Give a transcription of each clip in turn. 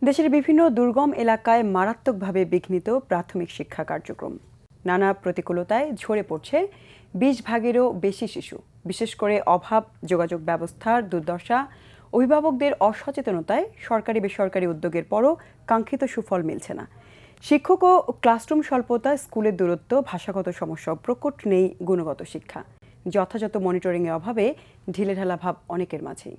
দেশের বিভিন্ন দুর্গম এলাকায় মারাত্মকভাবে বিঘ্নিত প্রাথমিক শিক্ষা কার্যক্রম। নানা প্রতিকূলতায় ঝরে পড়ছে ২০ ভাগেরও বেশি শিশু। বিশেষ করে অভাব, যোগাযোগ ব্যবস্থার দুর্দশা, অভিভাবকদের অসচেতনতায় সরকারি বেসরকারি উদ্যোগের পরও কাঙ্ক্ষিত সুফল মিলছে না। শিক্ষক ও ক্লাসরুম স্বল্পতা, স্কুলের দূরত্ব, ভাষাগত সমস্যা, প্রকট নেই গুণগত শিক্ষা। যথাযথ মনিটরিংয়ের অভাবে ঢিলেঢালা ভাব অনেকের মাঝেই।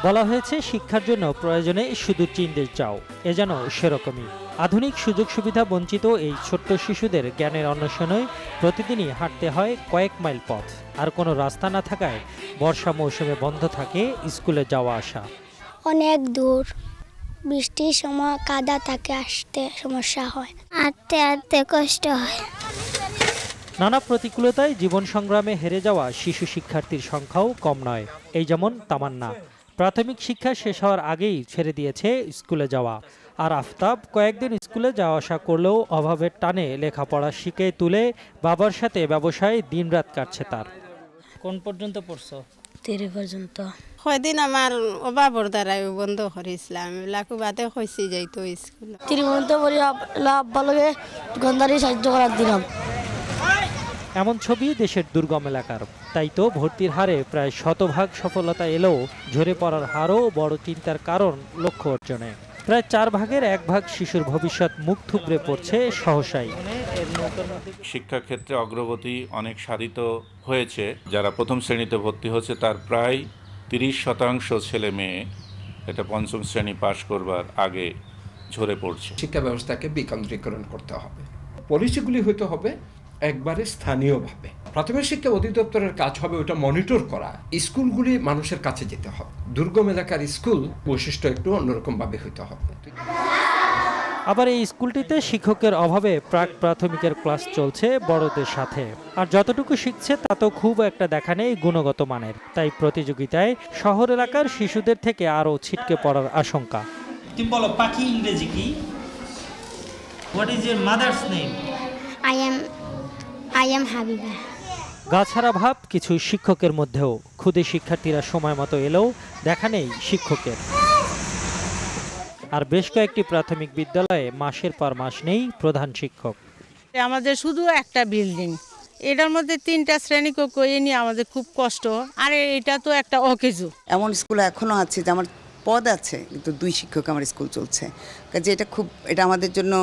বলা হয়েছে শিক্ষার জন্য প্রয়োজনে সুদূর চীন দেশ যাও, এ যেন সেরকমই। আধুনিক সুযোগ সুবিধা বঞ্চিত এই ছোট্ট শিশুদের জ্ঞানের অন্বেষণে প্রতিদিনই হাঁটতে হয় কয়েক মাইল পথ। আর কোনো রাস্তা না থাকায় বর্ষা মৌসুমে বন্ধ থাকে স্কুলে যাওয়া আসা। অনেক দূর, বৃষ্টির সময় কাদা থাকে, আসতে সমস্যা হয়, হাঁটতে কষ্ট হয়। নানা প্রতিকূলতায় জীবন সংগ্রামে হেরে যাওয়া শিশু শিক্ষার্থীর সংখ্যাও কম নয়। এই যেমন তামান্না, প্রাথমিক শিক্ষা শেষ হওয়ার আগেই ছেড়ে দিয়েছে স্কুলে যাওয়া। আর আফতাব কয়েকদিন স্কুলে যাওয়া আসা করলেও অভাবের টানে লেখাপড়া শিখে তুলে বাবার সাথে ব্যবসায় দিনরাত কাটছে তার। কোন পর্যন্ত পড়ছো? 3 পর্যন্ত। কয়দিন আমার অভাবর দ্বারাই বন্ধ করেছিলাম, লাখু বাদে হয়েছি যাইতো স্কুল। 3 পর্যন্ত পড়ি, ভালোকে দোকানদারি সাহায্য করার দিলাম। এমন ছবি দেশের দুর্গম এলাকার। তাই তো ভর্তির হারে প্রায় 100% সফলতা এলেও ঝরে পড়ার হারও বড় চিন্তার কারণ লক্ষ্য অর্জনে। প্রায় 4 ভাগের 1 ভাগ শিশুর ভবিষ্যৎ মুখ থুবড়ে পড়ছে সহসাই। শিক্ষাক্ষেত্রে অগ্রগতি অনেক সাধিত হয়েছে। যারা প্রথম শ্রেণীতে ভর্তি হচ্ছে তার প্রায় 30% ছেলে মেয়ে এটা পঞ্চম শ্রেণী পাশ করবার আগে ঝরে পড়ছে। শিক্ষা ব্যবস্থাকে বিকেন্দ্রীকরণ করতে হবে, পলিসিগুলি হইতে হবে একবারে স্থানীয়ভাবে। প্রাথমিক শিক্ষা অধিদপ্তরের কাজ হবে ওটা মনিটর করা। স্কুলগুলি মানুষের কাছে যেতে হবে। দুর্গম এলাকার স্কুল বৈশিষ্ট্য একটু অন্যরকম ভাবে হইতে হবে। আবার এই স্কুলটিতে শিক্ষকের অভাবে প্রাক প্রাথমিকের ক্লাস চলছে বড়দের সাথে। আর যতটুকু শিখছে তা তো খুব একটা দেখা নেই গুণগত মানের। তাই প্রতিযোগিতায় শহর এলাকার শিশুদের থেকে আরও ছিটকে পড়ার আশঙ্কা। তুমি বলো পাখি ইংরেজি কি? What is your mother's name? I am Habiba. গাছাড়া ভাব কিছু শিক্ষকের মধ্যেও। খুদে শিক্ষার্থীরা সময় মতো এলেও দেখা নেই শিক্ষকের। আর বেশ কয়েকটি প্রাথমিক বিদ্যালয়ে মাসের পর মাস নেই প্রধান শিক্ষক। আমাদের শুধু একটা বিল্ডিং, এটার মধ্যে 3টা শ্রেণী কক্ষ, এই নিয়ে আমাদের খুব কষ্ট। আর এটা তো একটা অকেজো। এমন স্কুল এখনো আছে যে আমার পদ আছে কিন্তু 2 শিক্ষক আমার স্কুল চলছে। কাজে এটা আমাদের জন্য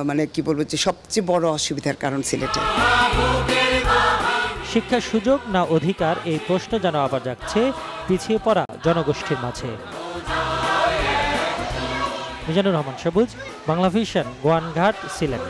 মানে কি বলবো যে সবচেয়ে বড় অসুবিধার কারণ সিলেটে। শিক্ষার সুযোগ না অধিকার, এই প্রশ্ন যেন আবার যাচ্ছে পিছিয়ে পড়া জনগোষ্ঠীর মাঝে। মিজানুর রহমান সবুজ, বাংলা ভিশন, গোয়ানঘাট, সিলেট।